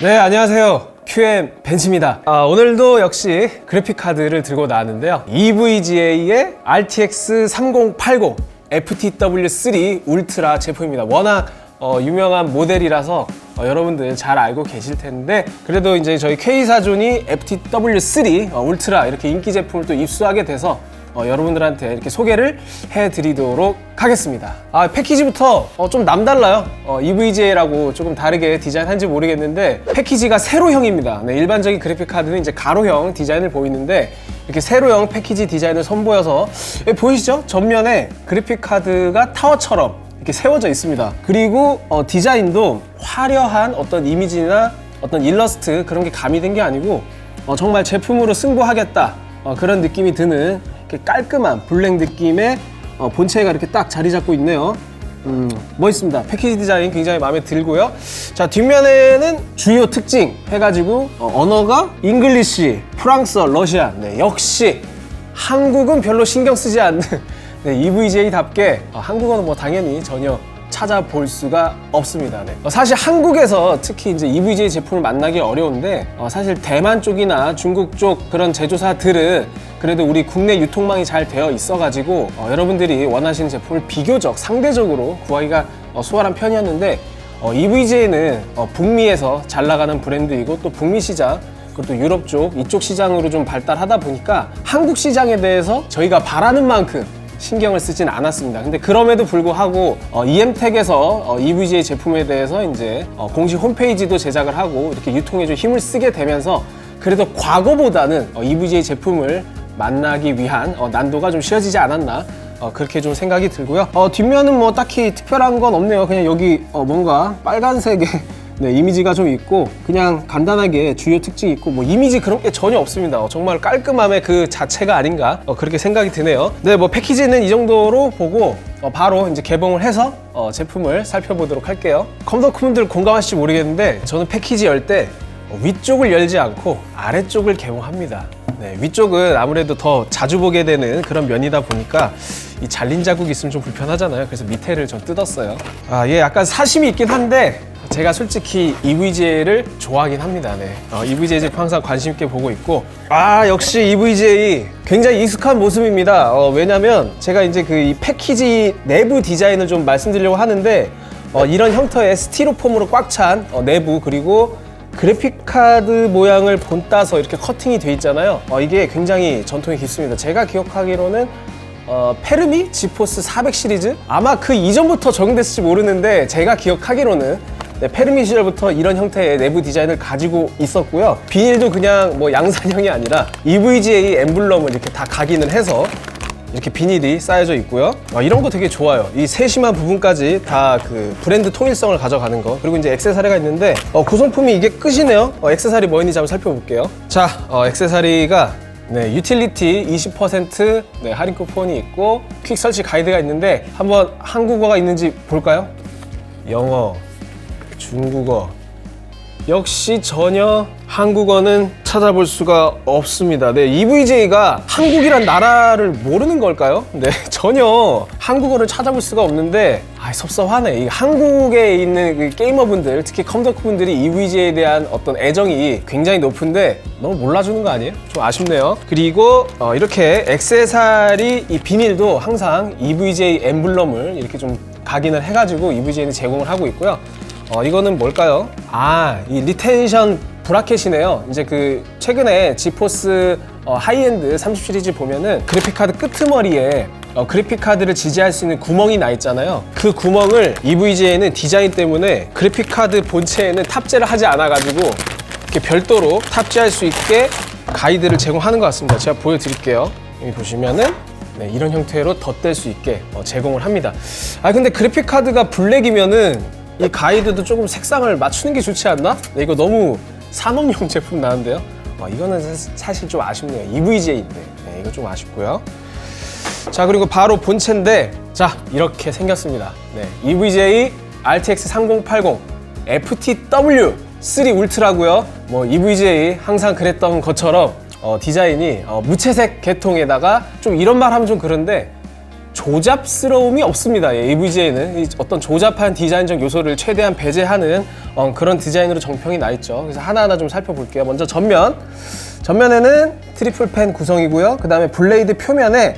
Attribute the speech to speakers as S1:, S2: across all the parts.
S1: 네, 안녕하세요. QM 벤츠입니다. 오늘도 역시 그래픽카드를 들고 나왔는데요. EVGA의 RTX 3080 FTW3 울트라 제품입니다. 워낙 유명한 모델이라서 여러분들 잘 알고 계실 텐데, 그래도 이제 저희 K사존이 FTW3 울트라 이렇게 인기 제품을 또 입수하게 돼서 여러분들한테 이렇게 소개를 해드리도록 하겠습니다. 패키지부터 좀 남달라요. EVGA라고 조금 다르게 디자인한지 모르겠는데 패키지가 세로형입니다. 네, 일반적인 그래픽카드는 이제 가로형 디자인을 보이는데 이렇게 세로형 패키지 디자인을 선보여서 보이시죠? 전면에 그래픽카드가 타워처럼 이렇게 세워져 있습니다. 그리고 디자인도 화려한 어떤 이미지나 어떤 일러스트 그런 게 가미된 게 아니고 정말 제품으로 승부하겠다 그런 느낌이 드는 깔끔한 블랙 느낌의 본체가 이렇게 딱 자리 잡고 있네요. 멋있습니다. 패키지 디자인 굉장히 마음에 들고요. 자, 뒷면에는 주요 특징 해가지고 언어가 잉글리시, 프랑스어, 러시아. 네, 역시 한국은 별로 신경 쓰지 않는 네, EVGA답게 한국어는 뭐 당연히 전혀 찾아볼 수가 없습니다. 네. 사실 한국에서 특히 이제 EVGA 제품을 만나기 어려운데 사실 대만 쪽이나 중국 쪽 그런 제조사들은 그래도 우리 국내 유통망이 잘 되어 있어가지고 여러분들이 원하시는 제품을 비교적 상대적으로 구하기가 수월한 편이었는데 EVGA는 북미에서 잘 나가는 브랜드이고 또 북미 시장 그리고 또 유럽 쪽 이쪽 시장으로 좀 발달하다 보니까 한국 시장에 대해서 저희가 바라는 만큼 신경을 쓰진 않았습니다. 근데 그럼에도 불구하고 EM택에서 EVGA 제품에 대해서 이제 공식 홈페이지도 제작을 하고 이렇게 유통에 좀 힘을 쓰게 되면서 그래도 과거보다는 EVGA 제품을 만나기 위한 난도가 좀 쉬워지지 않았나 그렇게 좀 생각이 들고요. 뒷면은 뭐 딱히 특별한 건 없네요. 그냥 여기 뭔가 빨간색의 네, 이미지가 좀 있고 그냥 간단하게 주요 특징이 있고 뭐 이미지 그런 게 전혀 없습니다. 정말 깔끔함의 그 자체가 아닌가 그렇게 생각이 드네요. 네, 뭐 패키지는 이 정도로 보고 바로 이제 개봉을 해서 제품을 살펴보도록 할게요. 컴덕후분들 공감하실지 모르겠는데 저는 패키지 열 때 위쪽을 열지 않고 아래쪽을 개봉합니다. 네, 위쪽은 아무래도 더 자주 보게 되는 그런 면이다 보니까 이 잘린 자국이 있으면 좀 불편하잖아요. 그래서 밑에를 좀 뜯었어요. 얘 약간 사심이 있긴 한데 제가 솔직히 EVGA를 좋아하긴 합니다. 네. EVGA 제품 항상 관심 있게 보고 있고 역시 EVGA 굉장히 익숙한 모습입니다. 왜냐면 제가 이제 그 이 패키지 내부 디자인을 좀 말씀드리려고 하는데 이런 형태의 스티로폼으로 꽉 찬 내부 그리고 그래픽카드 모양을 본따서 이렇게 커팅이 돼 있잖아요. 이게 굉장히 전통이 깊습니다. 제가 기억하기로는 페르미 지포스 400 시리즈? 아마 그 이전부터 적용됐을지 모르는데 제가 기억하기로는 페르미 시절부터 이런 형태의 내부 디자인을 가지고 있었고요. 비닐도 그냥 뭐 양산형이 아니라 EVGA 엠블럼을 이렇게 다 각인을 해서 이렇게 비닐이 쌓여져 있고요. 이런 거 되게 좋아요. 이 세심한 부분까지 다 그 브랜드 통일성을 가져가는 거. 그리고 이제 액세서리가 있는데 구성품이 이게 끝이네요. 액세서리 뭐 있는지 한번 살펴볼게요. 자, 액세서리가 네, 유틸리티 20% 네, 할인 쿠폰이 있고 퀵 설치 가이드가 있는데 한번 한국어가 있는지 볼까요? 영어, 중국어, 역시 전혀 한국어는 찾아볼 수가 없습니다. 네, EVGA가 한국이란 나라를 모르는 걸까요? 네, 전혀 한국어를 찾아볼 수가 없는데 섭섭하네. 이 한국에 있는 그 게이머분들, 특히 컴덕후분들이 EVGA에 대한 어떤 애정이 굉장히 높은데 너무 몰라주는 거 아니에요? 좀 아쉽네요. 그리고 이렇게 액세서리 이 비닐도 항상 EVGA 엠블럼을 이렇게 좀 각인을 해가지고 EVGA는 제공을 하고 있고요. 이거는 뭘까요? 이 리텐션 브라켓이네요. 이제 그 최근에 지포스 하이엔드 30 시리즈 보면은 그래픽카드 끄트머리에 그래픽카드를 지지할 수 있는 구멍이 나 있잖아요. 그 구멍을 EVGA는 디자인 때문에 그래픽카드 본체에는 탑재를 하지 않아가지고 이렇게 별도로 탑재할 수 있게 가이드를 제공하는 것 같습니다. 제가 보여드릴게요. 여기 보시면은 네, 이런 형태로 덧댈 수 있게 제공을 합니다. 근데 그래픽카드가 블랙이면은 이 가이드도 조금 색상을 맞추는 게 좋지 않나? 네, 이거 너무 산업용 제품 나는데요. 이거는 사실 좀 아쉽네요. EVGA인데 네, 이거 좀 아쉽고요. 자, 그리고 바로 본체인데 자, 이렇게 생겼습니다. 네, EVGA RTX 3080 FTW3 울트라고요. 뭐 EVGA 항상 그랬던 것처럼 디자인이 무채색 계통에다가 좀 이런 말 하면 좀 그런데 조잡스러움이 없습니다. AVGA는 어떤 조잡한 디자인적 요소를 최대한 배제하는 그런 디자인으로 정평이 나 있죠. 그래서 하나하나 좀 살펴볼게요. 먼저 전면에는 트리플 팬 구성이고요. 그 다음에 블레이드 표면에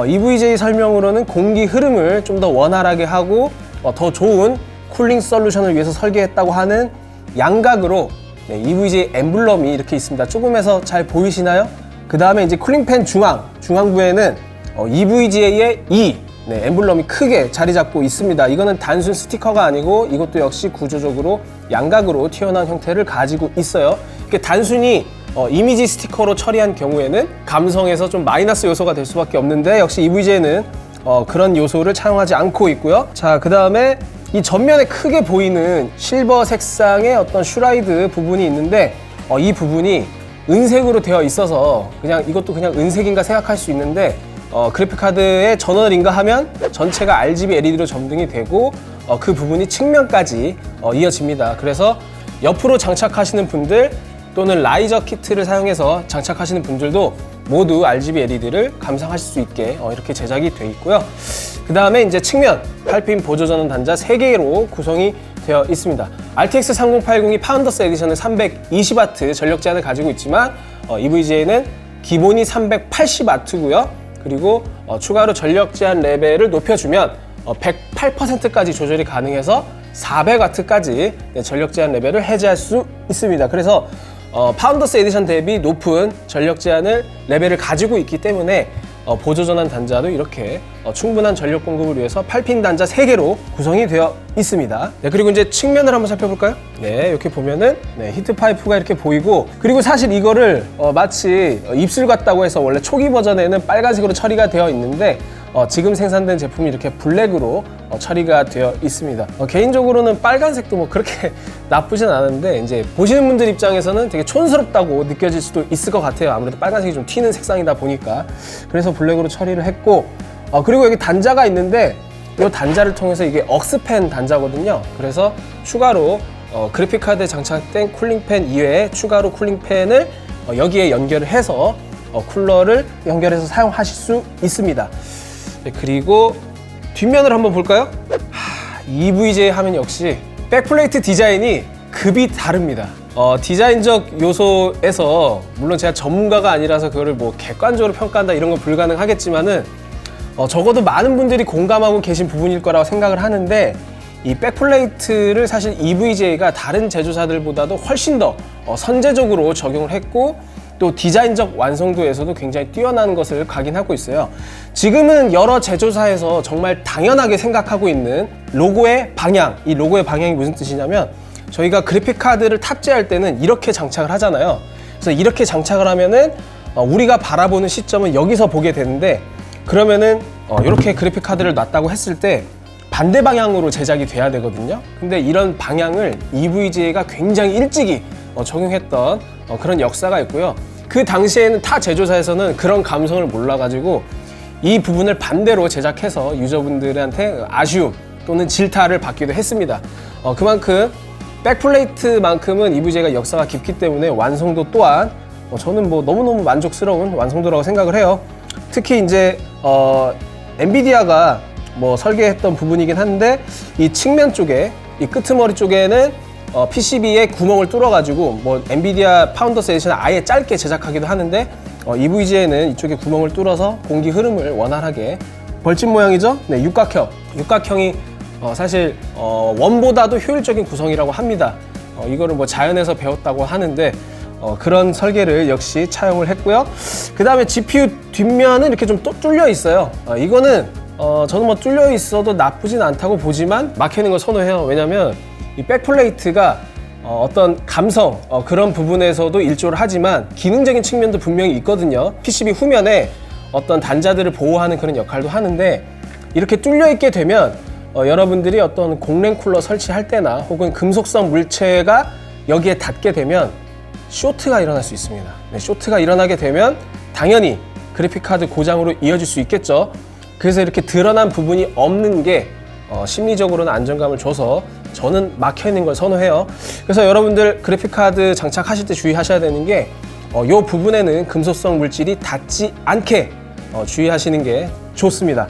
S1: EVGA 설명으로는 공기 흐름을 좀 더 원활하게 하고 더 좋은 쿨링 솔루션을 위해서 설계했다고 하는 양각으로 EVGA 엠블럼이 이렇게 있습니다. 조금에서 잘 보이시나요? 그 다음에 이제 쿨링팬 중앙부에는 EVGA의 E 엠블럼이 크게 자리 잡고 있습니다. 이거는 단순 스티커가 아니고 이것도 역시 구조적으로 양각으로 튀어나온 형태를 가지고 있어요. 이게 단순히 이미지 스티커로 처리한 경우에는 감성에서 좀 마이너스 요소가 될 수밖에 없는데 역시 EVGA는 그런 요소를 차용하지 않고 있고요. 자, 그 다음에 이 전면에 크게 보이는 실버 색상의 어떤 슈라이드 부분이 있는데 이 부분이 은색으로 되어 있어서 그냥 이것도 그냥 은색인가 생각할 수 있는데 그래픽카드의 전원인가 하면 전체가 RGB LED로 점등이 되고 그 부분이 측면까지 이어집니다. 그래서 옆으로 장착하시는 분들 또는 라이저 키트를 사용해서 장착하시는 분들도 모두 RGB LED를 감상하실 수 있게 이렇게 제작이 되어 있고요. 그 다음에 이제 측면 8핀 보조 전원 단자 3개로 구성이 되어 있습니다. RTX 3080이 파운더스 에디션은 320W 전력 제한을 가지고 있지만 EVGA는 기본이 380W고요. 그리고 추가로 전력 제한 레벨을 높여주면 108%까지 조절이 가능해서 400W까지 전력 제한 레벨을 해제할 수 있습니다. 그래서 파운더스 에디션 대비 높은 전력 제한을 레벨을 가지고 있기 때문에 보조 전원 단자도 이렇게 충분한 전력 공급을 위해서 8핀 단자 3개로 구성이 되어 있습니다. 네, 그리고 이제 측면을 한번 살펴볼까요? 네, 이렇게 보면은 히트 파이프가 이렇게 보이고, 그리고 사실 이거를 마치 입술 같다고 해서 원래 초기 버전에는 빨간색으로 처리가 되어 있는데 지금 생산된 제품이 이렇게 블랙으로 처리가 되어 있습니다. 개인적으로는 빨간색도 뭐 그렇게 나쁘진 않은데 이제 보시는 분들 입장에서는 되게 촌스럽다고 느껴질 수도 있을 것 같아요. 아무래도 빨간색이 좀 튀는 색상이다 보니까. 그래서 블랙으로 처리를 했고, 그리고 여기 단자가 있는데 이 단자를 통해서 이게 억스팬 단자거든요. 그래서 추가로 그래픽카드에 장착된 쿨링팬 이외에 추가로 쿨링팬을 여기에 연결을 해서 쿨러를 연결해서 사용하실 수 있습니다. 네, 그리고 뒷면을 한번 볼까요? EVGA 하면 역시 백플레이트 디자인이 급이 다릅니다. 디자인적 요소에서 물론 제가 전문가가 아니라서 그거를 뭐 객관적으로 평가한다 이런 건 불가능하겠지만은 적어도 많은 분들이 공감하고 계신 부분일 거라고 생각을 하는데, 이 백플레이트를 사실 EVGA가 다른 제조사들보다도 훨씬 더 선제적으로 적용을 했고 또 디자인적 완성도에서도 굉장히 뛰어난 것을 각인하고 있어요. 지금은 여러 제조사에서 정말 당연하게 생각하고 있는 로고의 방향, 이 로고의 방향이 무슨 뜻이냐면 저희가 그래픽카드를 탑재할 때는 이렇게 장착을 하잖아요. 그래서 이렇게 장착을 하면은 우리가 바라보는 시점은 여기서 보게 되는데, 그러면은 이렇게 그래픽카드를 놨다고 했을 때 반대 방향으로 제작이 돼야 되거든요. 근데 이런 방향을 EVGA가 굉장히 일찍이 적용했던 그런 역사가 있고요. 그 당시에는 타 제조사에서는 그런 감성을 몰라가지고 이 부분을 반대로 제작해서 유저분들한테 아쉬움 또는 질타를 받기도 했습니다. 그만큼 백플레이트만큼은 EVGA가 역사가 깊기 때문에 완성도 또한 저는 뭐 너무너무 만족스러운 완성도라고 생각을 해요. 특히 이제 엔비디아가 뭐 설계했던 부분이긴 한데 이 측면 쪽에 이 끄트머리 쪽에는 PCB에 구멍을 뚫어가지고 뭐 엔비디아 파운더스 에디션은 아예 짧게 제작하기도 하는데 EVGA는 이쪽에 구멍을 뚫어서 공기 흐름을 원활하게, 벌집 모양이죠? 네, 육각형이 사실 원보다도 효율적인 구성이라고 합니다. 이거를 뭐 자연에서 배웠다고 하는데 그런 설계를 역시 차용을 했고요. 그 다음에 GPU 뒷면은 이렇게 좀 또 뚫려 있어요. 이거는 저는 뭐 뚫려 있어도 나쁘진 않다고 보지만 막혀있는 걸 선호해요. 왜냐면 이 백플레이트가 어떤 감성 그런 부분에서도 일조를 하지만 기능적인 측면도 분명히 있거든요. PCB 후면에 어떤 단자들을 보호하는 그런 역할도 하는데, 이렇게 뚫려 있게 되면 여러분들이 어떤 공랭 쿨러 설치할 때나 혹은 금속성 물체가 여기에 닿게 되면 쇼트가 일어날 수 있습니다. 네, 쇼트가 일어나게 되면 당연히 그래픽카드 고장으로 이어질 수 있겠죠. 그래서 이렇게 드러난 부분이 없는 게 심리적으로는 안정감을 줘서 저는 막혀있는 걸 선호해요. 그래서 여러분들 그래픽카드 장착하실 때 주의하셔야 되는 게 이 부분에는 금속성 물질이 닿지 않게 주의하시는 게 좋습니다.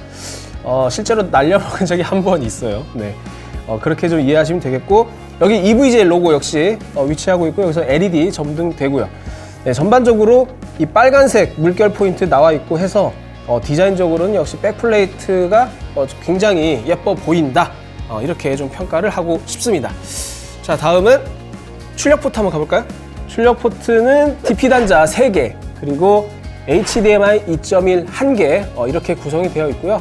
S1: 실제로 날려먹은 적이 한 번 있어요. 네. 그렇게 좀 이해하시면 되겠고, 여기 EVGA 로고 역시 위치하고 있고, 여기서 LED 점등되고요. 네, 전반적으로 이 빨간색 물결 포인트 나와 있고 해서 디자인적으로는 역시 백플레이트가 굉장히 예뻐 보인다. 이렇게 좀 평가를 하고 싶습니다. 자, 다음은 출력 포트 한번 가볼까요? 출력 포트는 DP 단자 3개, 그리고 HDMI 2.1 1개 이렇게 구성이 되어 있고요.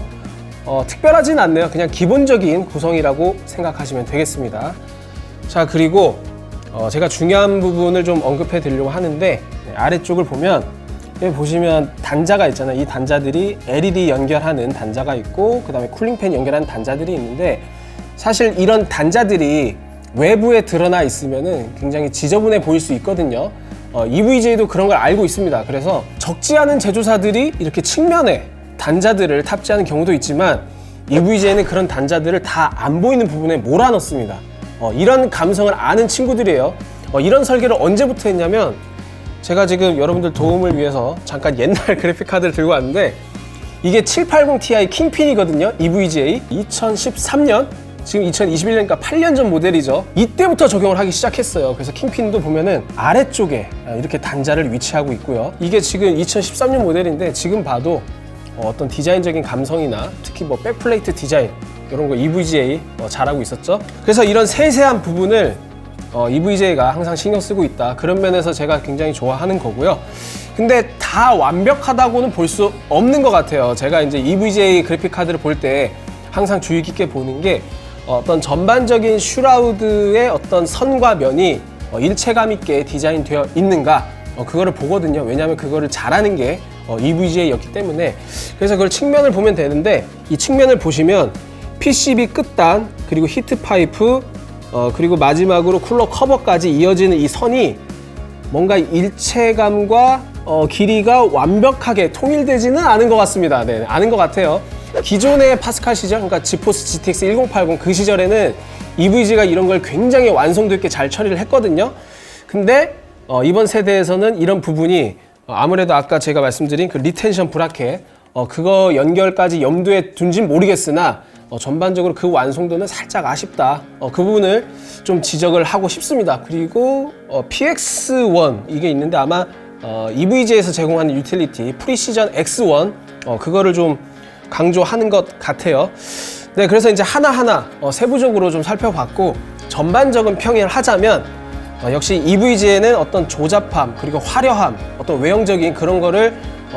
S1: 특별하진 않네요. 그냥 기본적인 구성이라고 생각하시면 되겠습니다. 자, 그리고 제가 중요한 부분을 좀 언급해 드리려고 하는데, 아래쪽을 보면 여기 보시면 단자가 있잖아요. 이 단자들이 LED 연결하는 단자가 있고, 그 다음에 쿨링팬 연결하는 단자들이 있는데, 사실 이런 단자들이 외부에 드러나 있으면은 굉장히 지저분해 보일 수 있거든요. EVGA도 그런 걸 알고 있습니다. 그래서 적지 않은 제조사들이 이렇게 측면에 단자들을 탑재하는 경우도 있지만, EVGA는 그런 단자들을 다 안 보이는 부분에 몰아넣습니다. 이런 감성을 아는 친구들이에요. 이런 설계를 언제부터 했냐면, 제가 지금 여러분들 도움을 위해서 잠깐 옛날 그래픽카드를 들고 왔는데, 이게 780ti 킹핀이거든요. EVGA 2013년, 지금 2021년이니까 8년 전 모델이죠. 이때부터 적용을 하기 시작했어요. 그래서 킹핀도 보면은 아래쪽에 이렇게 단자를 위치하고 있고요. 이게 지금 2013년 모델인데, 지금 봐도 어떤 디자인적인 감성이나 특히 뭐 백플레이트 디자인 이런 거 EVGA 잘하고 있었죠. 그래서 이런 세세한 부분을 EVGA가 항상 신경 쓰고 있다. 그런 면에서 제가 굉장히 좋아하는 거고요. 근데 다 완벽하다고는 볼 수 없는 것 같아요. 제가 이제 EVGA 그래픽 카드를 볼 때 항상 주의 깊게 보는 게, 어떤 전반적인 슈라우드의 어떤 선과 면이 일체감 있게 디자인되어 있는가, 그거를 보거든요. 왜냐하면 그거를 잘하는 게 EVGA였기 때문에. 그래서 그걸 측면을 보면 되는데, 이 측면을 보시면 PCB 끝단, 그리고 히트 파이프, 그리고 마지막으로 쿨러 커버까지 이어지는 이 선이 뭔가 일체감과 길이가 완벽하게 통일되지는 않은 것 같습니다. 네, 않은 것 같아요. 기존의 파스칼 시절, 그러니까 지포스 GTX 1080 그 시절에는 EVGA가 이런 걸 굉장히 완성도 있게 잘 처리를 했거든요. 근데 이번 세대에서는 이런 부분이 아무래도 아까 제가 말씀드린 그 리텐션 브라켓, 그거 연결까지 염두에 둔진 모르겠으나 전반적으로 그 완성도는 살짝 아쉽다. 그 부분을 좀 지적을 하고 싶습니다. 그리고 PX1 이게 있는데, 아마 EVGA에서 제공하는 유틸리티 프리시전 X1 그거를 좀 강조하는 것 같아요. 네, 그래서 이제 하나하나 세부적으로 좀 살펴봤고, 전반적인 평을 하자면 역시 EVGA는 어떤 조잡함, 그리고 화려함, 어떤 외형적인 그런 거를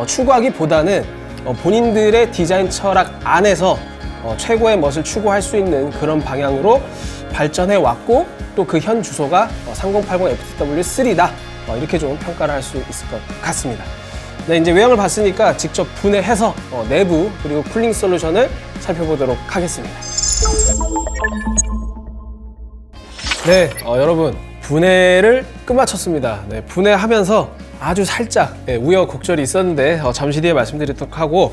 S1: 추구하기보다는 본인들의 디자인 철학 안에서 최고의 멋을 추구할 수 있는 그런 방향으로 발전해 왔고, 또 그 현 주소가 3080 FTW3다. 이렇게 좀 평가를 할 수 있을 것 같습니다. 네, 이제 외형을 봤으니까 직접 분해해서 내부 그리고 쿨링 솔루션을 살펴보도록 하겠습니다. 네, 여러분 분해를 끝마쳤습니다. 네, 분해하면서 아주 살짝 우여곡절이 있었는데 잠시 뒤에 말씀드리도록 하고,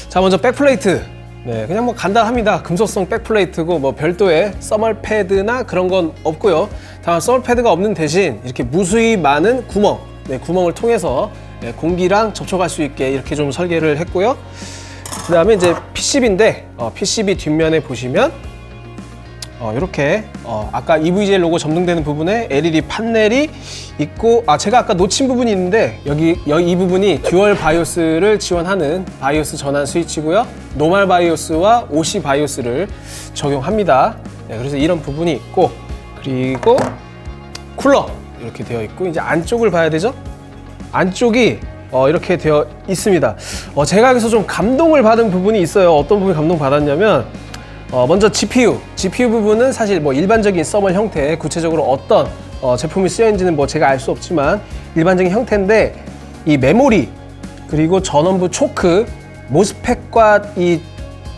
S1: 자, 먼저 백플레이트. 네, 그냥 뭐 간단합니다. 금속성 백플레이트고 뭐 별도의 써멀 패드나 그런 건 없고요. 다만 써멀 패드가 없는 대신 이렇게 무수히 많은 구멍, 구멍을 통해서 공기랑 접촉할 수 있게 이렇게 좀 설계를 했고요. 그 다음에 이제 PCB인데 PCB 뒷면에 보시면 이렇게 아까 EVGA 로고 점등되는 부분에 LED 판넬이 있고, 제가 아까 놓친 부분이 있는데 여기 이 부분이 듀얼 바이오스를 지원하는 바이오스 전환 스위치고요. 노멀 바이오스와 OC 바이오스를 적용합니다. 네, 그래서 이런 부분이 있고, 그리고 쿨러 이렇게 되어 있고, 이제 안쪽을 봐야 되죠. 안쪽이 이렇게 되어 있습니다. 제가 여기서 좀 감동을 받은 부분이 있어요. 어떤 부분이 감동받았냐면, 먼저 GPU 부분은 사실 뭐 일반적인 써멀 형태, 구체적으로 어떤 제품이 쓰여있는지는 뭐 제가 알 수 없지만 일반적인 형태인데, 이 메모리 그리고 전원부 초크, 모스펫과 이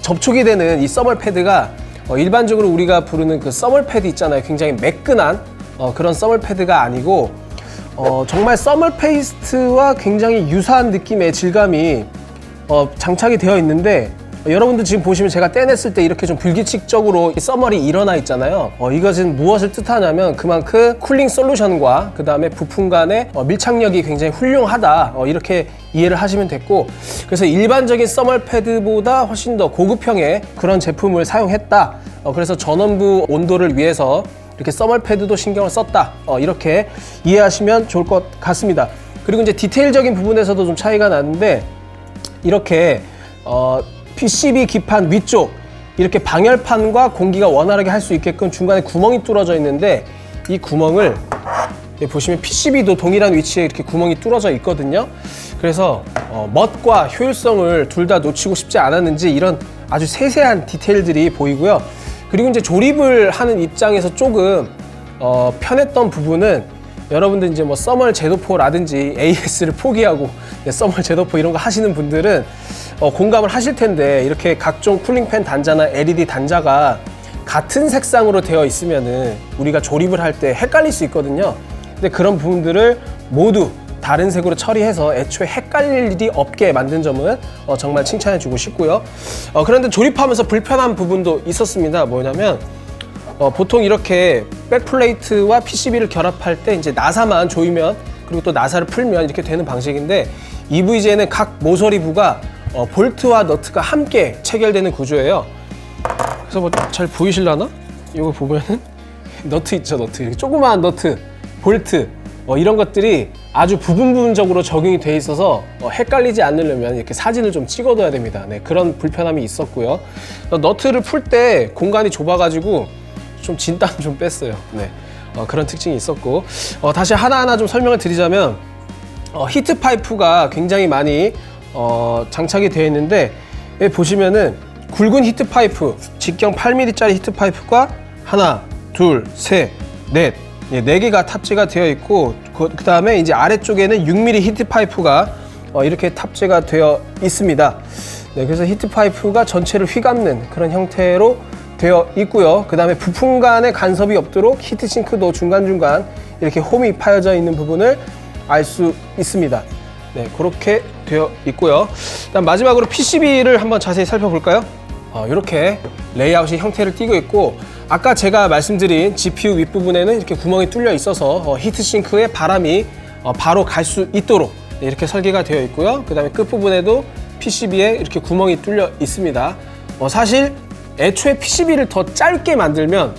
S1: 접촉이 되는 이 써멀 패드가 일반적으로 우리가 부르는 그 써멀 패드 있잖아요. 굉장히 매끈한 그런 써멀 패드가 아니고, 정말 써멀 페이스트와 굉장히 유사한 느낌의 질감이 장착이 되어 있는데, 여러분들 지금 보시면 제가 떼냈을 때 이렇게 좀 불규칙적으로 써멀이 일어나 있잖아요. 이것은 무엇을 뜻하냐면 그만큼 쿨링 솔루션과 그 다음에 부품 간의 밀착력이 굉장히 훌륭하다, 이렇게 이해를 하시면 됐고, 그래서 일반적인 써멀 패드보다 훨씬 더 고급형의 그런 제품을 사용했다. 그래서 전원부 온도를 위해서 이렇게 써멀 패드도 신경을 썼다, 이렇게 이해하시면 좋을 것 같습니다. 그리고 이제 디테일적인 부분에서도 좀 차이가 나는데, 이렇게 PCB 기판 위쪽 이렇게 방열판과 공기가 원활하게 할 수 있게끔 중간에 구멍이 뚫어져 있는데, 이 구멍을 보시면 PCB도 동일한 위치에 이렇게 구멍이 뚫어져 있거든요. 그래서 멋과 효율성을 둘 다 놓치고 싶지 않았는지 이런 아주 세세한 디테일들이 보이고요. 그리고 이제 조립을 하는 입장에서 조금 편했던 부분은, 여러분들 이제 뭐 써멀 제도포라든지 AS를 포기하고 써멀 제도포 이런 거 하시는 분들은 공감을 하실 텐데, 이렇게 각종 쿨링팬 단자나 LED 단자가 같은 색상으로 되어 있으면은 우리가 조립을 할 때 헷갈릴 수 있거든요. 근데 그런 부분들을 모두 다른 색으로 처리해서 애초에 헷갈릴 일이 없게 만든 점은 정말 칭찬해 주고 싶고요. 그런데 조립하면서 불편한 부분도 있었습니다. 뭐냐면 보통 이렇게 백플레이트와 PCB를 결합할 때 이제 나사만 조이면, 그리고 또 나사를 풀면 이렇게 되는 방식인데, EVGA는 각 모서리부가 볼트와 너트가 함께 체결되는 구조예요. 그래서 뭐 잘 보이실라나? 이거 보면은 너트 있죠, 너트. 이렇게 조그마한 너트, 볼트, 이런 것들이 아주 부분적으로 적용이 돼 있어서 헷갈리지 않으려면 이렇게 사진을 좀 찍어둬야 됩니다. 네, 그런 불편함이 있었고요. 너트를 풀 때 공간이 좁아가지고 좀 진땀 좀 뺐어요. 네, 그런 특징이 있었고, 다시 하나하나 좀 설명을 드리자면, 히트 파이프가 굉장히 많이 장착이 되어 있는데, 여기 보시면은 굵은 히트 파이프, 직경 8mm짜리 히트 파이프가 하나, 둘, 셋, 넷, 4개가 탑재가 되어 있고, 그 다음에 이제 아래쪽에는 6mm 히트 파이프가 이렇게 탑재가 되어 있습니다. 네, 그래서 히트 파이프가 전체를 휘감는 그런 형태로 되어 있고요. 그 다음에 부품 간의 간섭이 없도록 히트싱크도 중간중간 이렇게 홈이 파여져 있는 부분을 알 수 있습니다. 네, 그렇게 되어 있고요. 그다음 마지막으로 PCB를 한번 자세히 살펴볼까요? 이렇게 레이아웃이 형태를 띠고 있고, 아까 제가 말씀드린 GPU 윗부분에는 이렇게 구멍이 뚫려 있어서 히트싱크에 바람이 바로 갈 수 있도록 이렇게 설계가 되어 있고요. 그 다음에 끝부분에도 PCB에 이렇게 구멍이 뚫려 있습니다. 사실 애초에 PCB를 더 짧게 만들면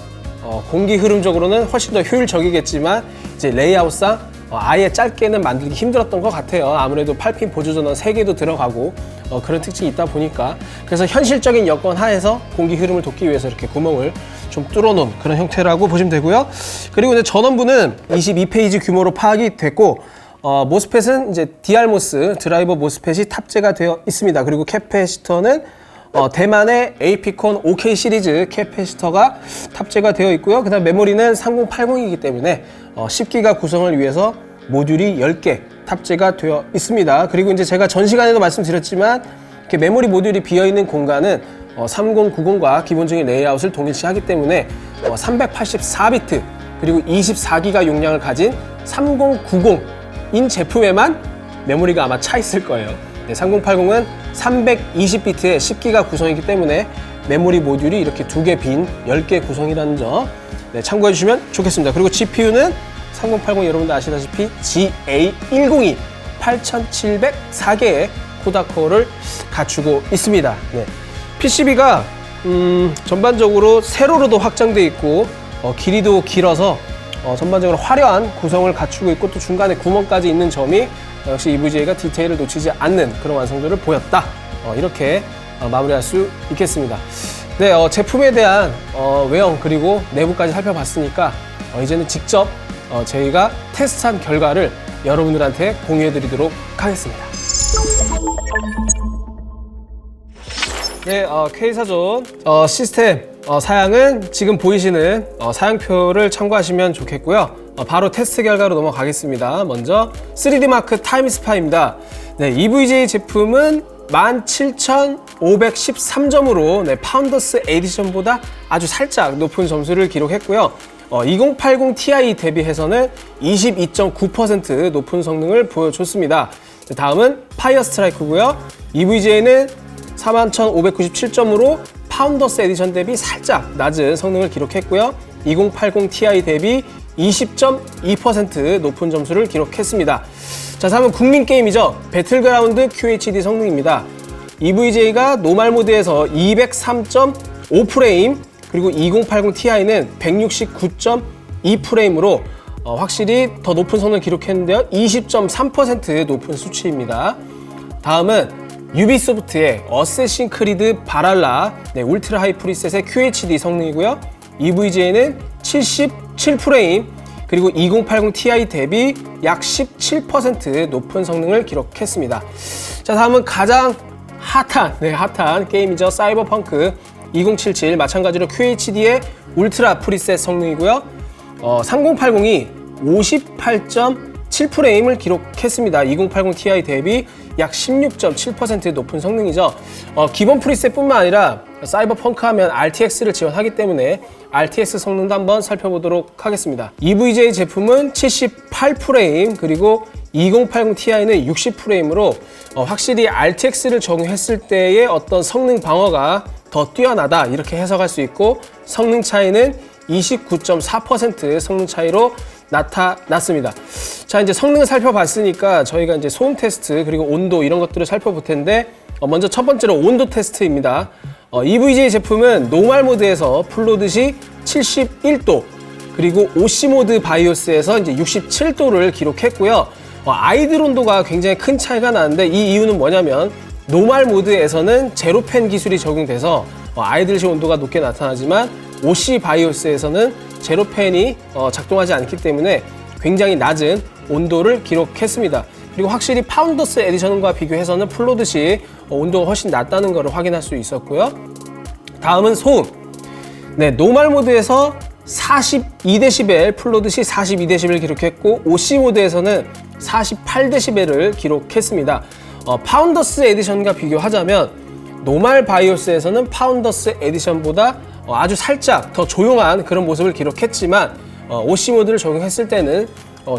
S1: 공기 흐름적으로는 훨씬 더 효율적이겠지만, 이제 레이아웃상 아예 짧게는 만들기 힘들었던 것 같아요. 아무래도 8핀 보조전원 3개도 들어가고 그런 특징이 있다 보니까, 그래서 현실적인 여건 하에서 공기 흐름을 돕기 위해서 이렇게 구멍을 좀 뚫어놓은 그런 형태라고 보시면 되고요. 그리고 이제 전원부는 22페이지 규모로 파악이 됐고, 모스펫은 이제 DRMOS 드라이버 모스펫이 탑재가 되어 있습니다. 그리고 캐패시터는 대만의 에이피콘 OK 시리즈 캐패시터가 탑재가 되어 있고요. 그 다음 메모리는 3080이기 때문에 10기가 구성을 위해서 모듈이 10개 탑재가 되어 있습니다. 그리고 이제 제가 전 시간에도 말씀드렸지만, 이렇게 메모리 모듈이 비어있는 공간은 3090과 기본적인 레이아웃을 동일시하기 때문에 384비트 그리고 24기가 용량을 가진 3090인 제품에만 메모리가 아마 차 있을 거예요. 네, 3080은 320비트에 10기가 구성이기 때문에 메모리 모듈이 이렇게 2개 빈 10개 구성이라는 점, 네, 참고해 주시면 좋겠습니다. 그리고 GPU는 3080 여러분들 아시다시피 GA102 8704개의 코다코어를 갖추고 있습니다. 네. PCB가 전반적으로 세로로도 확장되어 있고 길이도 길어서 전반적으로 화려한 구성을 갖추고 있고, 또 중간에 구멍까지 있는 점이 역시 EVGA가 디테일을 놓치지 않는 그런 완성도를 보였다. 이렇게 마무리할 수 있겠습니다. 네, 제품에 대한 외형 그리고 내부까지 살펴봤으니까 이제는 직접 저희가 테스트한 결과를 여러분들한테 공유해 드리도록 하겠습니다. 네, K사전 시스템 사양은 지금 보이시는 사양표를 참고하시면 좋겠고요. 바로 테스트 결과로 넘어가겠습니다. 먼저 3D마크 타임스파입니다. 네, EVGA 제품은 17,513점으로 파운더스 에디션보다 아주 살짝 높은 점수를 기록했고요. 2080 Ti 대비해서는 22.9% 높은 성능을 보여줬습니다. 다음은 파이어 스트라이크고요. EVGA는 41,597점으로 파운더스 에디션 대비 살짝 낮은 성능을 기록했고요. 2080 Ti 대비 20.2% 높은 점수를 기록했습니다. 자, 다음은 국민 게임이죠. 배틀그라운드 QHD 성능입니다. EVGA가 노멀 모드에서 203.5프레임, 그리고 2080 Ti는 169.2프레임으로 확실히 더 높은 성능을 기록했는데요. 20.3% 높은 수치입니다. 다음은 유비소프트의 어쌔신 크리드 발할라 울트라 하이 프리셋의 QHD 성능이고요. EVGA는 77프레임, 그리고 2080 Ti 대비 약 17% 높은 성능을 기록했습니다. 자, 다음은 가장 핫한 게임이죠. 사이버펑크 2077 마찬가지로 QHD의 울트라 프리셋 성능이고요. 3080이 58.7프레임을 기록했습니다. 2080 Ti 대비 약 16.7% 높은 성능이죠. 기본 프리셋뿐만 아니라 사이버펑크 하면 RTX를 지원하기 때문에 RTX 성능도 한번 살펴보도록 하겠습니다. EVGA 제품은 78프레임, 그리고 2080 Ti는 60프레임으로 확실히 RTX를 적용했을 때의 어떤 성능 방어가 더 뛰어나다 이렇게 해석할 수 있고, 성능 차이는 29.4% 성능 차이로 나타났습니다. 자, 이제 성능을 살펴봤으니까 저희가 이제 소음 테스트 그리고 온도 이런 것들을 살펴볼 텐데, 먼저 첫 번째로 온도 테스트입니다. EVGA 제품은 노멀 모드에서 풀로드시 71도, 그리고 OC 모드 바이오스에서 이제 67도를 기록했고요. 아이들 온도가 굉장히 큰 차이가 나는데, 이 이유는 뭐냐면 노멀 모드에서는 제로팬 기술이 적용돼서 아이들식 온도가 높게 나타나지만 OC 바이오스에서는 제로팬이 작동하지 않기 때문에 굉장히 낮은 온도를 기록했습니다. 그리고 확실히 파운더스 에디션과 비교해서는 플로드시 온도가 훨씬 낮다는 것을 확인할 수 있었고요. 다음은 소음. 노멀 모드에서 42dB, 플로드시 42dB 기록했고, OC 모드에서는 48dB를 기록했습니다. 파운더스 에디션과 비교하자면 노멀 바이오스에서는 파운더스 에디션보다 아주 살짝 더 조용한 그런 모습을 기록했지만, OC 모드를 적용했을 때는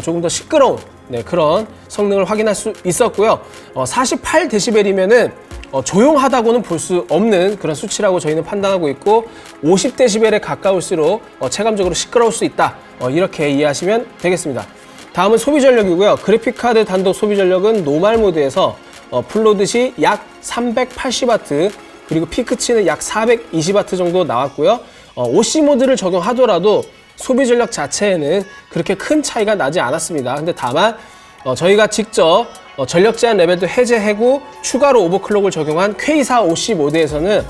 S1: 조금 더 시끄러운 그런 성능을 확인할 수 있었고요. 48dB이면은 조용하다고는 볼 수 없는 그런 수치라고 저희는 판단하고 있고, 50dB에 가까울수록 체감적으로 시끄러울 수 있다, 이렇게 이해하시면 되겠습니다. 다음은 소비 전력이고요. 그래픽카드 단독 소비 전력은 노멀 모드에서 풀로드시 약 380W, 그리고 피크치는 약 420W 정도 나왔고요. OC 모드를 적용하더라도 소비 전력 자체에는 그렇게 큰 차이가 나지 않았습니다. 근데 다만 저희가 직접 전력 제한 레벨도 해제하고 추가로 오버클럭을 적용한 K4 OC 모드에서는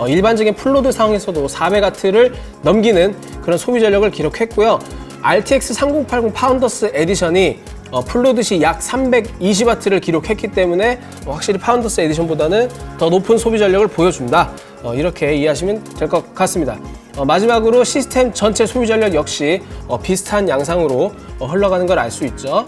S1: 일반적인 풀로드 상황에서도 400W를 넘기는 그런 소비 전력을 기록했고요. RTX 3080 파운더스 에디션이 풀로드시 약 320W를 기록했기 때문에 확실히 파운더스 에디션보다는 더 높은 소비 전력을 보여준다, 이렇게 이해하시면 될 것 같습니다. 마지막으로 시스템 전체 소비 전력 역시 비슷한 양상으로 흘러가는 걸 알 수 있죠.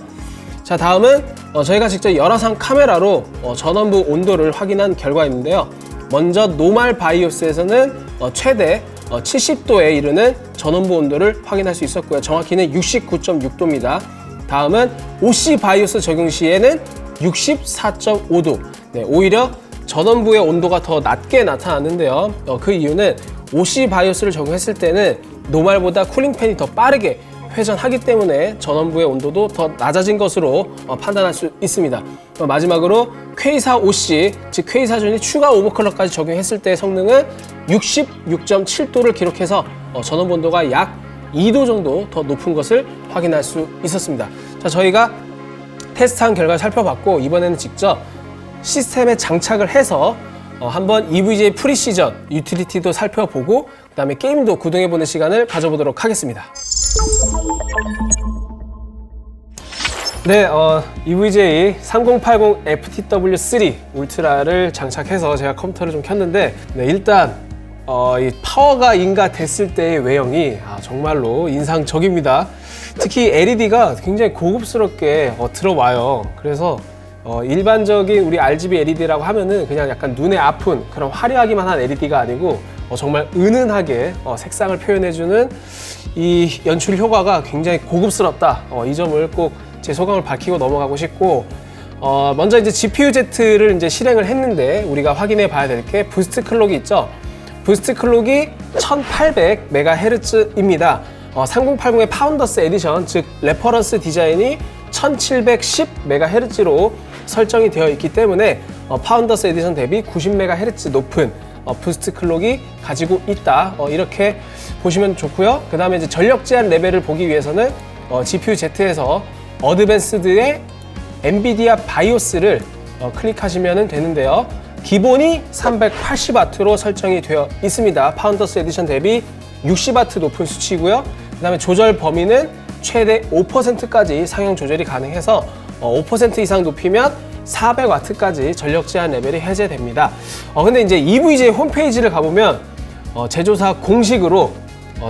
S1: 자, 다음은 저희가 직접 열화상 카메라로 전원부 온도를 확인한 결과인데요. 먼저 노멀 바이오스에서는 최대 70도에 이르는 전원부 온도를 확인할 수 있었고요. 정확히는 69.6도입니다. 다음은 OC 바이오스 적용 시에는 64.5도. 오히려 전원부의 온도가 더 낮게 나타났는데요. 그 이유는 OC 바이오스를 적용했을 때는 노멀보다 쿨링팬이 더 빠르게 회전하기 때문에 전원부의 온도도 더 낮아진 것으로 판단할 수 있습니다. 마지막으로 K4 OC, 즉 K4전이 추가 오버클럭까지 적용했을 때의 성능은 66.7도를 기록해서 전원부 온도가 약 2도 정도 더 높은 것을 확인할 수 있었습니다. 자, 저희가 테스트한 결과를 살펴봤고, 이번에는 직접 시스템에 장착을 해서 한번 EVGA 프리시전 유틸리티도 살펴보고, 그 다음에 게임도 구동해보는 시간을 가져보도록 하겠습니다. EVGA 3080 FTW3 울트라를 장착해서 제가 컴퓨터를 좀 켰는데, 일단 이 파워가 인가됐을 때의 외형이 정말로 인상적입니다. 특히 LED가 굉장히 고급스럽게 들어와요. 그래서 일반적인 우리 RGB LED라고 하면은 그냥 약간 눈에 아픈 그런 화려하기만 한 LED가 아니고 정말 은은하게 색상을 표현해주는 이 연출 효과가 굉장히 고급스럽다. 이 점을 꼭 제 소감을 밝히고 넘어가고 싶고, 먼저 이제 GPU-Z를 이제 실행을 했는데 우리가 확인해 봐야 될 게 부스트 클록이 있죠. 부스트 클록이 1800MHz입니다. 3080의 파운더스 에디션, 즉 레퍼런스 디자인이 1710MHz로 설정이 되어 있기 때문에 파운더스 에디션 대비 90MHz 높은 부스트 클록이 가지고 있다. 이렇게 보시면 좋고요. 그 다음에 이제 전력 제한 레벨을 보기 위해서는 GPU-Z에서 어드밴스드의 엔비디아 바이오스를 클릭하시면 되는데요. 기본이 380W로 설정이 되어 있습니다. 파운더스 에디션 대비 60W 높은 수치이고요. 그 다음에 조절 범위는 최대 5%까지 상향 조절이 가능해서 5% 이상 높이면 400W까지 전력 제한 레벨이 해제됩니다. 근데 이제 EVGA 홈페이지를 가보면 제조사 공식으로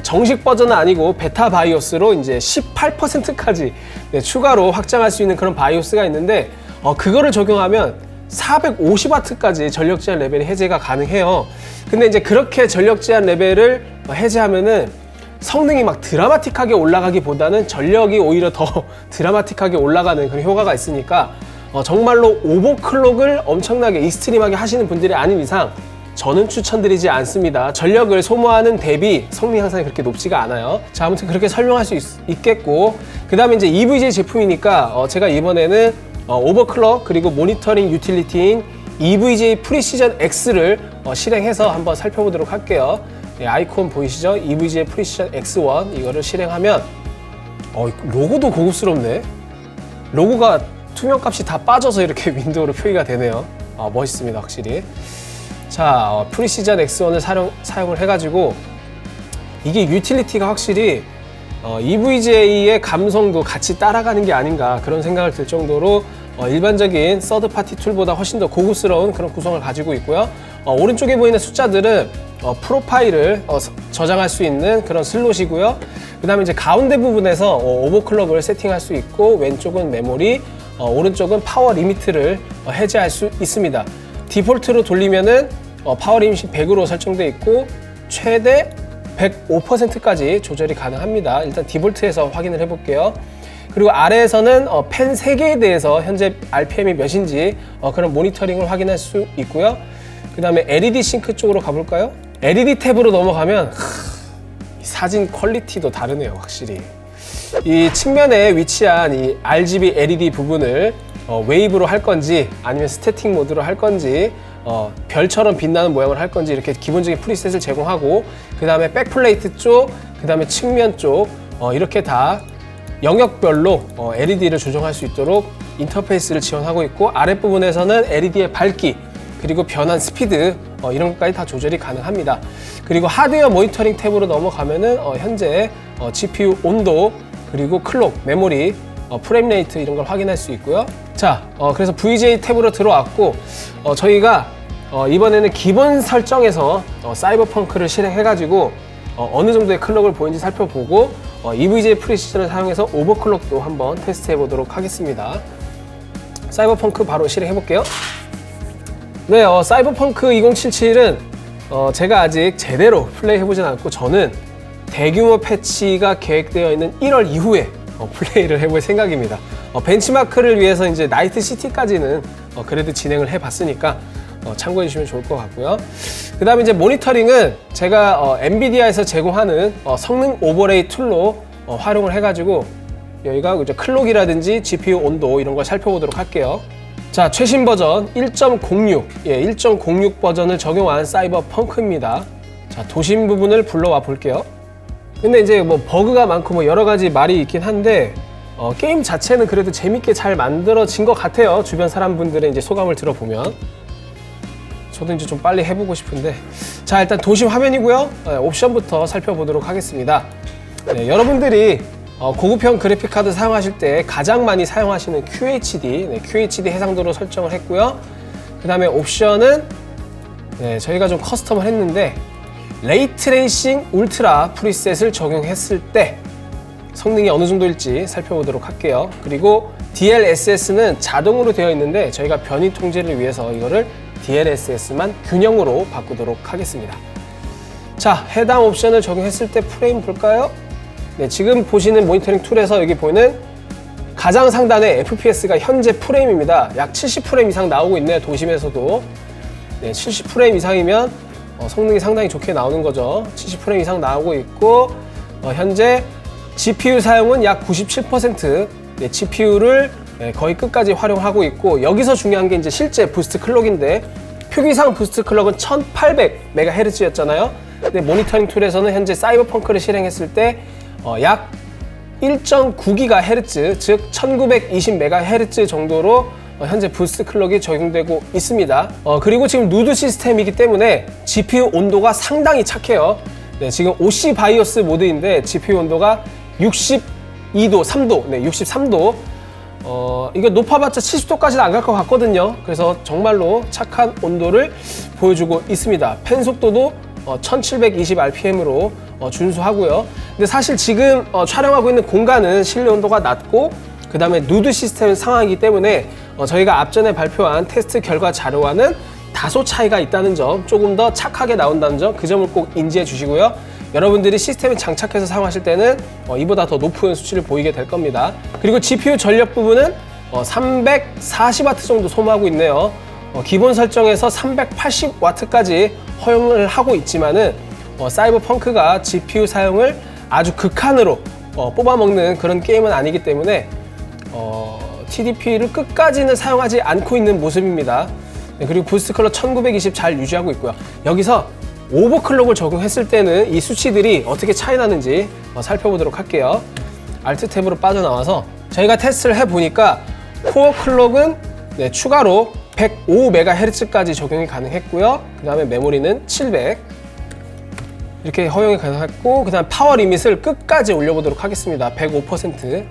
S1: 정식 버전은 아니고 베타 바이오스로 이제 18%까지 추가로 확장할 수 있는 그런 바이오스가 있는데 그거를 적용하면 450W까지 전력 제한 레벨이 해제가 가능해요. 근데 이제 그렇게 전력 제한 레벨을 해제하면은 성능이 막 드라마틱하게 올라가기보다는 전력이 오히려 더 드라마틱하게 올라가는 그런 효과가 있으니까 정말로 오버클럭을 엄청나게 익스트림하게 하시는 분들이 아닌 이상 저는 추천드리지 않습니다. 전력을 소모하는 대비 성능이 항상 그렇게 높지가 않아요. 자, 아무튼 그렇게 설명할 수 있겠고, 그 다음에 이제 EVGA 제품이니까 제가 이번에는 오버클럭 그리고 모니터링 유틸리티인 EVGA 프리시전 X를 실행해서 한번 살펴보도록 할게요. 아이콘 보이시죠? EVGA 프리시전 X1 이거를 실행하면 로고도 고급스럽네. 로고가 투명값이 다 빠져서 이렇게 윈도우로 표기가 되네요. 멋있습니다, 확실히. 자, 프리시전 X1을 사용을 해가지고 이게 유틸리티가 확실히 EVGA의 감성도 같이 따라가는 게 아닌가 그런 생각을 들 정도로 일반적인 서드파티 툴보다 훨씬 더 고급스러운 그런 구성을 가지고 있고요. 오른쪽에 보이는 숫자들은 프로파일을 저장할 수 있는 그런 슬롯이고요. 그 다음에 이제 가운데 부분에서 오버클럭을 세팅할 수 있고, 왼쪽은 메모리, 오른쪽은 파워 리미트를 해제할 수 있습니다. 디폴트로 돌리면은 파워 리밋이 100으로 설정되어 있고 최대 105%까지 조절이 가능합니다. 일단 디폴트에서 확인을 해볼게요. 그리고 아래에서는 펜 3개에 대해서 현재 RPM이 몇인지 그런 모니터링을 확인할 수 있고요. 그 다음에 LED 싱크 쪽으로 가볼까요? LED 탭으로 넘어가면 사진 퀄리티도 다르네요, 확실히. 이 측면에 위치한 이 RGB LED 부분을 웨이브로 할 건지 아니면 스태틱 모드로 할 건지 별처럼 빛나는 모양을 할 건지 이렇게 기본적인 프리셋을 제공하고, 그 다음에 백플레이트 쪽, 그 다음에 측면 쪽 이렇게 다 영역별로 LED를 조정할 수 있도록 인터페이스를 지원하고 있고, 아랫부분에서는 LED의 밝기 그리고 변환 스피드 이런 것까지 다 조절이 가능합니다. 그리고 하드웨어 모니터링 탭으로 넘어가면은 현재 GPU 온도 그리고 클록, 메모리, 프레임 레이트 이런 걸 확인할 수 있고요. 자, 그래서 VGA 탭으로 들어왔고 저희가 이번에는 기본 설정에서 사이버펑크를 실행해가지고 어느 정도의 클럭을 보이는지 살펴보고 EVGA 프리시전을 사용해서 오버클럭도 한번 테스트해 보도록 하겠습니다. 사이버펑크 바로 실행해 볼게요. 네, 사이버펑크 2077은 제가 아직 제대로 플레이 해보진 않고 저는 대규모 패치가 계획되어 있는 1월 이후에 플레이를 해볼 생각입니다. 벤치마크를 위해서 이제 나이트 시티까지는 그래도 진행을 해봤으니까 참고해 주시면 좋을 것 같고요. 그 다음에 이제 모니터링은 제가 엔비디아에서 제공하는 성능 오버레이 툴로 활용을 해가지고 여기가 이제 클록이라든지 GPU 온도 이런 걸 살펴보도록 할게요. 자, 최신 버전 1.06, 1.06 버전을 적용한 사이버펑크입니다. 자, 도심 부분을 불러와 볼게요. 근데 이제 뭐 버그가 많고 뭐 여러 가지 말이 있긴 한데 게임 자체는 그래도 재밌게 잘 만들어진 것 같아요. 주변 사람분들의 이제 소감을 들어보면. 저도 이제 좀 빨리 해보고 싶은데. 자, 일단 도심 화면이고요. 옵션부터 살펴보도록 하겠습니다. 네, 여러분들이 고급형 그래픽카드 사용하실 때 가장 많이 사용하시는 QHD, QHD 해상도로 설정을 했고요. 그 다음에 옵션은 저희가 좀 커스텀을 했는데 레이트레이싱 울트라 프리셋을 적용했을 때 성능이 어느 정도일지 살펴보도록 할게요. 그리고 DLSS는 자동으로 되어 있는데 저희가 변이 통제를 위해서 이거를 DLSS만 균형으로 바꾸도록 하겠습니다. 자, 해당 옵션을 적용했을 때 프레임 볼까요? 네, 지금 보시는 모니터링 툴에서 여기 보이는 가장 상단에 FPS가 현재 프레임입니다. 약 70프레임 이상 나오고 있네요. 도심에서도. 네, 70프레임 이상이면 성능이 상당히 좋게 나오는 거죠. 70프레임 이상 나오고 있고, 현재 GPU 사용은 약 97%, 네, GPU를 거의 끝까지 활용하고 있고, 여기서 중요한 게 이제 실제 부스트 클럭인데, 표기상 부스트 클럭은 1800MHz였잖아요. 근데 모니터링 툴에서는 현재 사이버펑크를 실행했을 때 약 1.9GHz, 즉 1920MHz 정도로 현재 부스트 클럭이 적용되고 있습니다. 그리고 지금 누드 시스템이기 때문에 GPU 온도가 상당히 착해요. 네, 지금 OC 바이오스 모드인데 GPU 온도가 62도, 3도, 네, 63도. 이거 높아봤자 70도까지는 안 갈 것 같거든요. 그래서 정말로 착한 온도를 보여주고 있습니다. 팬 속도도 1720rpm으로 준수하고요. 근데 사실 지금 촬영하고 있는 공간은 실내 온도가 낮고, 그 다음에 누드 시스템 상황이기 때문에 저희가 앞전에 발표한 테스트 결과 자료와는 다소 차이가 있다는 점, 조금 더 착하게 나온다는 점, 그 점을 꼭 인지해 주시고요. 여러분들이 시스템에 장착해서 사용하실 때는 이보다 더 높은 수치를 보이게 될 겁니다. 그리고 GPU 전력 부분은 340W 정도 소모하고 있네요. 기본 설정에서 380W까지 허용을 하고 있지만은 사이버펑크가 GPU 사용을 아주 극한으로 뽑아먹는 그런 게임은 아니기 때문에 TDP를 끝까지는 사용하지 않고 있는 모습입니다. 네, 그리고 부스트 클럭 1920 잘 유지하고 있고요. 여기서 오버클럭을 적용했을 때는 이 수치들이 어떻게 차이 나는지 살펴보도록 할게요. 알트 탭으로 빠져나와서 저희가 테스트를 해보니까 코어 클럭은 네, 추가로 105MHz까지 적용이 가능했고요. 그 다음에 메모리는 700 이렇게 허용이 가능했고, 그 다음 파워 리밋을 끝까지 올려보도록 하겠습니다. 105%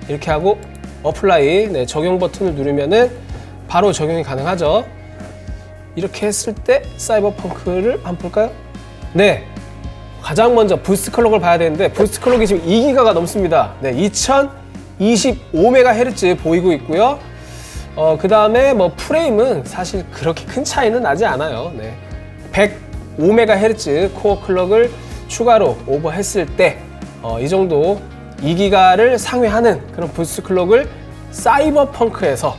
S1: 이렇게 하고 어플라이, 네, 적용 버튼을 누르면은 바로 적용이 가능하죠. 이렇게 했을 때 사이버펑크를 한번 볼까요? 네, 가장 먼저 부스트 클럭을 봐야 되는데 부스트 클럭이 지금 2기가가 넘습니다. 네, 2025MHz 보이고 있고요. 그 다음에 뭐 프레임은 사실 그렇게 큰 차이는 나지 않아요. 네, 105MHz 코어 클럭을 추가로 오버했을 때 이 정도 2기가를 상회하는 그런 부스트 클럭을 사이버펑크에서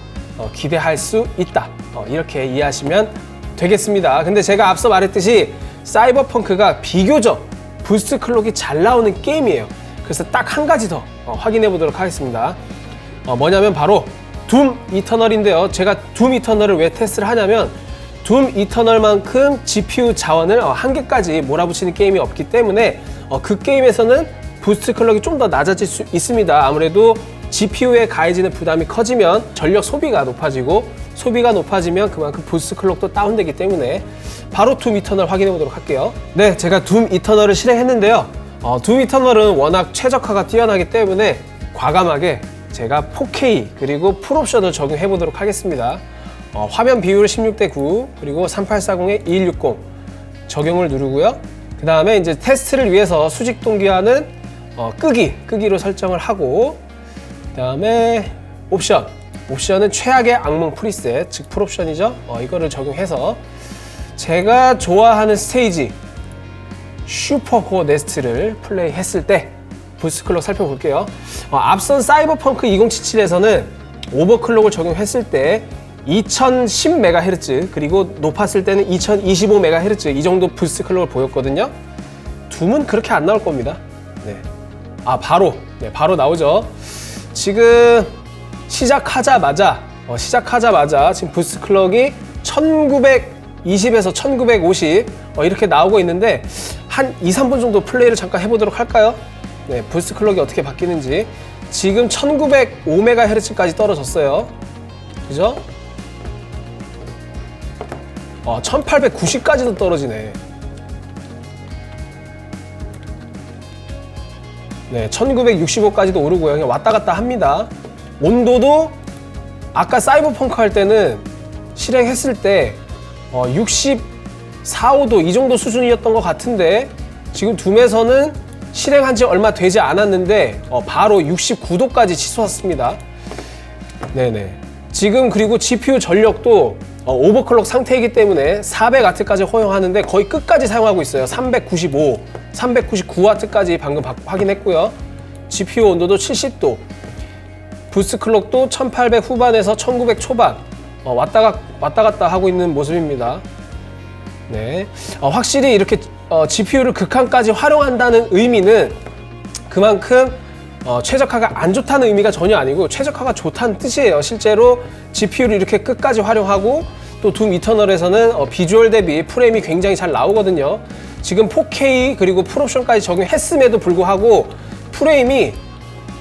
S1: 기대할 수 있다. 이렇게 이해하시면 되겠습니다. 근데 제가 앞서 말했듯이 사이버펑크가 비교적 부스트 클럭이 잘 나오는 게임이에요. 그래서 딱 한 가지 더 확인해 보도록 하겠습니다. 뭐냐면 바로 둠 이터널인데요. 제가 둠 이터널을 왜 테스트를 하냐면 둠 이터널만큼 GPU 자원을 한 개까지 몰아붙이는 게임이 없기 때문에 그 게임에서는 부스트 클럭이 좀 더 낮아질 수 있습니다. 아무래도 GPU에 가해지는 부담이 커지면 전력 소비가 높아지고, 소비가 높아지면 그만큼 부스트 클럭도 다운되기 때문에 바로 둠 이터널 확인해 보도록 할게요. 네, 제가 둠 이터널을 실행했는데요. 둠 이터널은 워낙 최적화가 뛰어나기 때문에 과감하게 제가 4K 그리고 풀옵션을 적용해 보도록 하겠습니다. 화면 비율 16:9 그리고 3840에 2160 적용을 누르고요. 그 다음에 이제 테스트를 위해서 수직 동기화는 끄기로 설정을 하고, 그 다음에 옵션은 최악의 악몽 프리셋, 즉 풀옵션이죠. 이거를 적용해서 제가 좋아하는 스테이지 슈퍼코어 네스트를 플레이했을 때 부스트 클럭 살펴볼게요. 앞선 사이버펑크 2077에서는 오버클럭을 적용했을 때 2010MHz 그리고 높았을 때는 2025MHz 이 정도 부스트 클럭을 보였거든요. 둠은 그렇게 안 나올 겁니다. 네. 바로 나오죠. 지금 시작하자마자 지금 부스트 클럭이 1920에서 1950 이렇게 나오고 있는데 한 2-3분 정도 플레이를 잠깐 해보도록 할까요? 네, 부스트 클럭이 어떻게 바뀌는지. 지금 1905MHz까지 떨어졌어요. 그죠? 1890까지도 떨어지네. 네, 1965까지도 오르고요. 그냥 왔다 갔다 합니다. 온도도 아까 사이버펑크 할 때는 실행했을 때 64, 5도 이 정도 수준이었던 것 같은데 지금 둠에서는 실행한 지 얼마 되지 않았는데 바로 69도까지 치솟았습니다. 네네. 지금 그리고 GPU 전력도 오버클럭 상태이기 때문에 400W까지 허용하는데 거의 끝까지 사용하고 있어요. 395, 399W까지 방금 확인했고요. GPU 온도도 70도. 부스트 클럭도 1800 후반에서 1900 초반 왔다 갔다 하고 있는 모습입니다. 네, 확실히 이렇게 GPU를 극한까지 활용한다는 의미는 그만큼 최적화가 안 좋다는 의미가 전혀 아니고 최적화가 좋다는 뜻이에요. 실제로 GPU를 이렇게 끝까지 활용하고 또 둠 이터널에서는 비주얼 대비 프레임이 굉장히 잘 나오거든요. 지금 4K 그리고 풀옵션까지 적용했음에도 불구하고 프레임이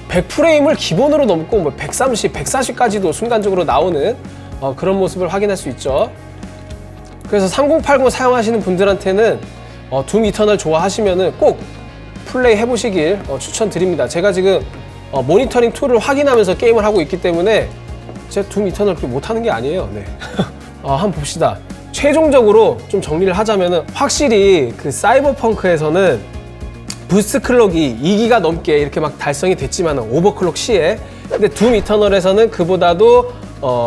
S1: 100프레임을 기본으로 넘고 뭐 130, 140까지도 순간적으로 나오는 그런 모습을 확인할 수 있죠. 그래서 3080 사용하시는 분들한테는 둠 이터널 좋아하시면은 꼭 플레이 해보시길 추천드립니다. 제가 지금 모니터링 툴을 확인하면서 게임을 하고 있기 때문에 제가 둠 이터널 그렇게 못하는 게 아니에요. 네. 한번 봅시다. 최종적으로 좀 정리를 하자면은 확실히 그 사이버펑크에서는 부스트 클럭이 2기가 넘게 이렇게 막 달성이 됐지만 오버클럭 시에, 근데 둠 이터널에서는 그보다도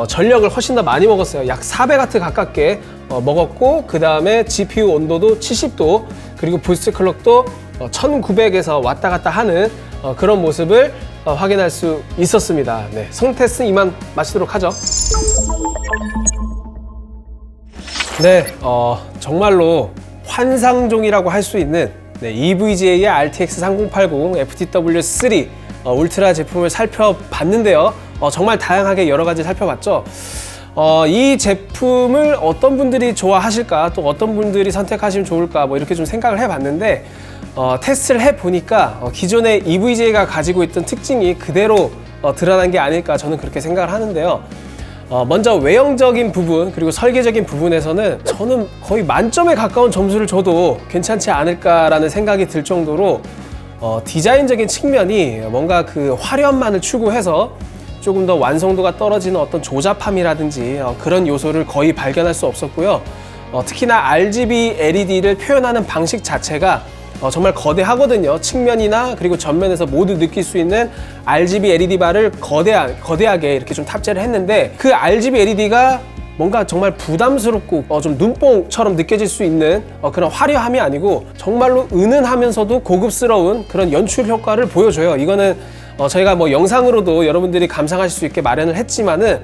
S1: 전력을 훨씬 더 많이 먹었어요. 약 400W 가깝게 먹었고, 그 다음에 GPU 온도도 70도, 그리고 부스트 클럭도 1900에서 왔다 갔다 하는 그런 모습을 확인할 수 있었습니다. 네, 성 테스트 이만 마치도록 하죠. 네, 정말로 환상종이라고 할 수 있는 EVGA의 RTX 3080 FTW3 울트라 제품을 살펴봤는데요. 정말 다양하게 여러 가지 살펴봤죠. 이 제품을 어떤 분들이 좋아하실까, 또 어떤 분들이 선택하시면 좋을까, 뭐 이렇게 좀 생각을 해봤는데, 테스트를 해보니까 기존의 EVGA가 가지고 있던 특징이 그대로 드러난 게 아닐까, 저는 그렇게 생각을 하는데요. 먼저 외형적인 부분 그리고 설계적인 부분에서는 저는 거의 만점에 가까운 점수를 줘도 괜찮지 않을까라는 생각이 들 정도로 디자인적인 측면이 뭔가 그 화려함만을 추구해서 조금 더 완성도가 떨어지는 어떤 조잡함이라든지 그런 요소를 거의 발견할 수 없었고요. 특히나 RGB LED를 표현하는 방식 자체가 정말 거대하거든요. 측면이나 그리고 전면에서 모두 느낄 수 있는 RGB LED 바를 거대하게 이렇게 좀 탑재를 했는데, 그 RGB LED가 뭔가 정말 부담스럽고 좀 눈뽕처럼 느껴질 수 있는 그런 화려함이 아니고 정말로 은은하면서도 고급스러운 그런 연출 효과를 보여줘요. 이거는 저희가 뭐 영상으로도 여러분들이 감상하실 수 있게 마련을 했지만은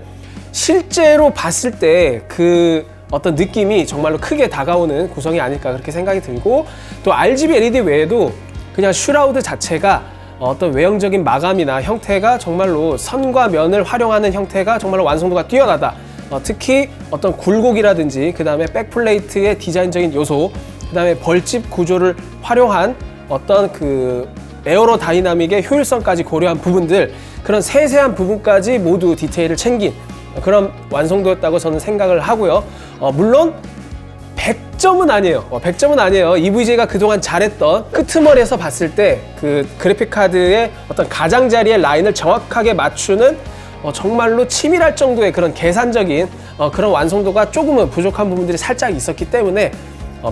S1: 실제로 봤을 때 그 어떤 느낌이 정말로 크게 다가오는 구성이 아닐까 그렇게 생각이 들고, 또 RGB LED 외에도 그냥 슈라우드 자체가 어떤 외형적인 마감이나 형태가 정말로 선과 면을 활용하는 형태가 정말로 완성도가 뛰어나다. 특히 어떤 굴곡이라든지 그 다음에 백플레이트의 디자인적인 요소, 그 다음에 벌집 구조를 활용한 어떤 그 에어로 다이나믹의 효율성까지 고려한 부분들, 그런 세세한 부분까지 모두 디테일을 챙긴 그런 완성도였다고 저는 생각을 하고요. 물론 100점은 아니에요. 100점은 아니에요. EVGA가 그동안 잘했던 끄트머리에서 봤을 때 그 그래픽 카드의 어떤 가장자리의 라인을 정확하게 맞추는 정말로 치밀할 정도의 그런 계산적인 그런 완성도가 조금은 부족한 부분들이 살짝 있었기 때문에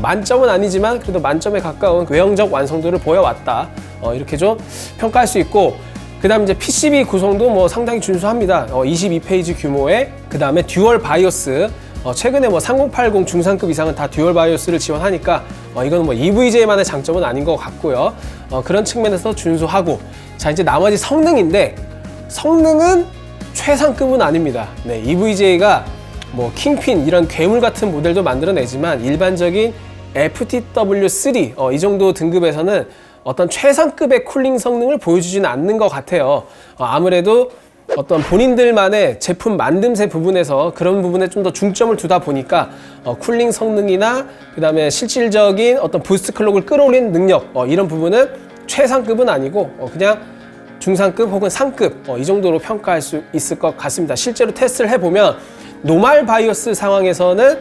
S1: 만점은 아니지만 그래도 만점에 가까운 외형적 완성도를 보여왔다. 이렇게 좀 평가할 수 있고, 그 다음 이제 PCB 구성도 뭐 상당히 준수합니다. 22페이지 규모의, 그 다음에 듀얼 바이오스, 최근에 뭐 3080 중상급 이상은 다 듀얼 바이오스를 지원하니까 이건 뭐 EVGA만의 장점은 아닌 것 같고요. 그런 측면에서 준수하고, 자 이제 나머지 성능인데, 성능은 최상급은 아닙니다. 네, EVGA가 뭐 킹핀 이런 괴물 같은 모델도 만들어내지만 일반적인 FTW3 이 정도 등급에서는 어떤 최상급의 쿨링 성능을 보여주지는 않는 것 같아요. 아무래도 어떤 본인들만의 제품 만듦새 부분에서 그런 부분에 좀 더 중점을 두다 보니까 쿨링 성능이나 그 다음에 실질적인 어떤 부스트 클럭을 끌어올리는 능력, 이런 부분은 최상급은 아니고 그냥 중상급 혹은 상급 이 정도로 평가할 수 있을 것 같습니다. 실제로 테스트를 해보면 노멀 바이오스 상황에서는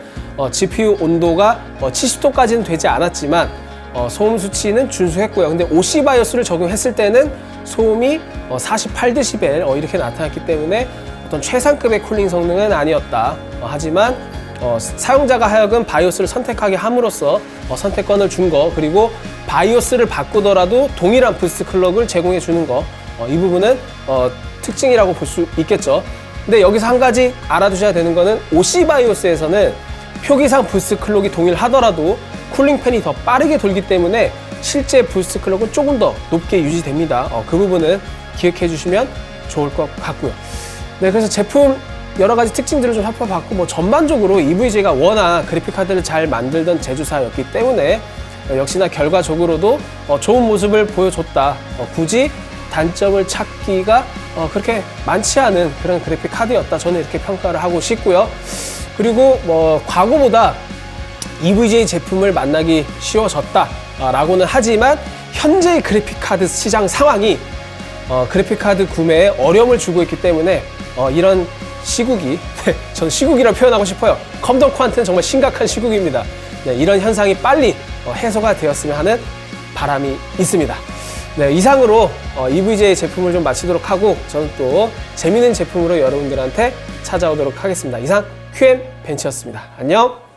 S1: GPU 온도가 70도까지는 되지 않았지만 소음 수치는 준수했고요. 근데 OC 바이오스를 적용했을 때는 소음이 48dB 이렇게 나타났기 때문에 어떤 최상급의 쿨링 성능은 아니었다. 하지만 사용자가 하여금 바이오스를 선택하게 함으로써 선택권을 준 거, 그리고 바이오스를 바꾸더라도 동일한 부스트 클럭을 제공해 주는 거, 이 부분은 특징이라고 볼 수 있겠죠. 근데 여기서 한 가지 알아두셔야 되는 거는 OC 바이오스에서는 표기상 부스트 클럭이 동일하더라도 쿨링 팬이 더 빠르게 돌기 때문에 실제 부스트 클럭은 조금 더 높게 유지됩니다. 그 부분은 기억해 주시면 좋을 것 같고요. 네, 그래서 제품 여러 가지 특징들을 좀 살펴봤고, 뭐 전반적으로 EVGA가 워낙 그래픽카드를 잘 만들던 제조사였기 때문에 역시나 결과적으로도 좋은 모습을 보여줬다. 굳이 단점을 찾기가 그렇게 많지 않은 그런 그래픽카드였다. 저는 이렇게 평가를 하고 싶고요. 그리고 뭐 과거보다 EVGA 제품을 만나기 쉬워졌다라고는 하지만 현재의 그래픽카드 시장 상황이 그래픽카드 구매에 어려움을 주고 있기 때문에 이런 시국이 저는 시국이라고 표현하고 싶어요. 컴덕후한테는 정말 심각한 시국입니다. 네, 이런 현상이 빨리 해소가 되었으면 하는 바람이 있습니다. 네, 이상으로 EVGA 제품을 좀 마치도록 하고 저는 또 재미있는 제품으로 여러분들한테 찾아오도록 하겠습니다. 이상 QM 벤치였습니다. 안녕.